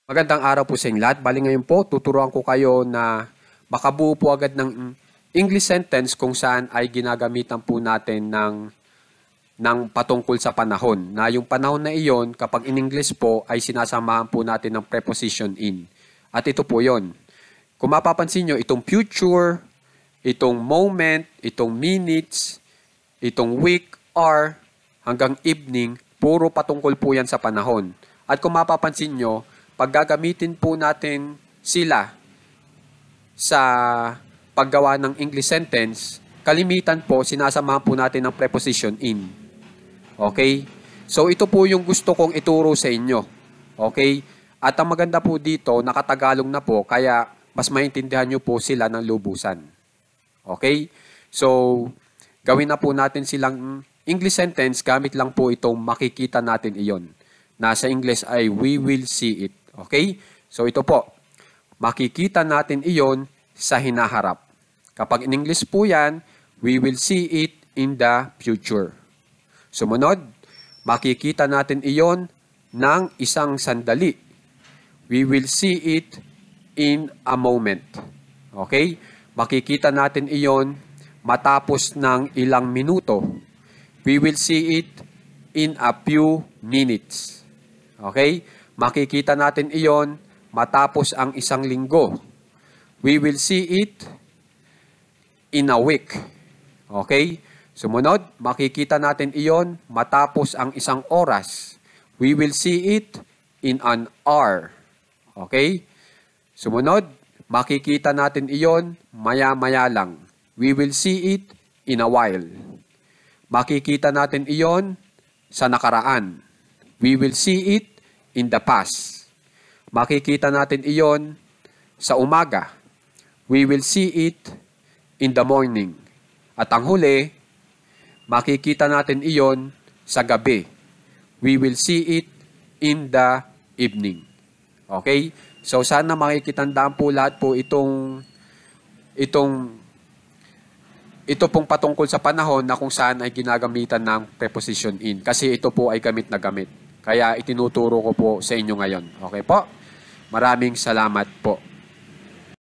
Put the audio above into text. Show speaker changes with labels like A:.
A: Magandang araw po sa inyong lahat. Bali ngayon po, tuturuan ko kayo na makabuo po agad ng English sentence kung saan ay ginagamitan po natin ng patungkol sa panahon. Na yung panahon na iyon, kapag in English po, ay sinasamahan po natin ng preposition in. At ito po yon. Kung mapapansin nyo, itong future, itong moment, itong minutes, itong week, hour, hanggang evening, puro patungkol po yan sa panahon. At kung mapapansin nyo, pag gagamitin po natin sila sa paggawa ng English sentence, kalimitan po, sinasamahan po natin ng preposition in. Okay? So, ito po yung gusto kong ituro sa inyo. Okay? At ang maganda po dito, nakatagalog na po, kaya mas maintindihan nyo po sila ng lubusan. Okay? So, gawin na po natin silang English sentence, gamit lang po itong makikita natin iyon. Nasa English ay we will see it. Okay? So ito po, makikita natin iyon sa hinaharap. Kapag in English po yan, we will see it in the future. Sumunod, makikita natin iyon ng isang sandali. We will see it in a moment. Okay? Makikita natin iyon matapos ng ilang minuto. We will see it in a few minutes. Okay? Makikita natin iyon matapos ang isang linggo. We will see it in a week. Okay? Sumunod, makikita natin iyon matapos ang isang oras. We will see it in an hour. Okay? Sumunod, makikita natin iyon maya-maya lang. We will see it in a while. Makikita natin iyon sa nakaraan. We will see it in the past. Makikita natin iyon sa umaga. We will see it in the morning. At ang huli, makikita natin iyon sa gabi. We will see it in the evening. Okay? So sana makikitandaan po lahat po ito pong patungkol sa panahon na kung saan ay ginagamitan ng preposition in. Kasi ito po ay gamit na gamit. Kaya itinuturo ko po sa inyo ngayon. Okay po? Maraming salamat po.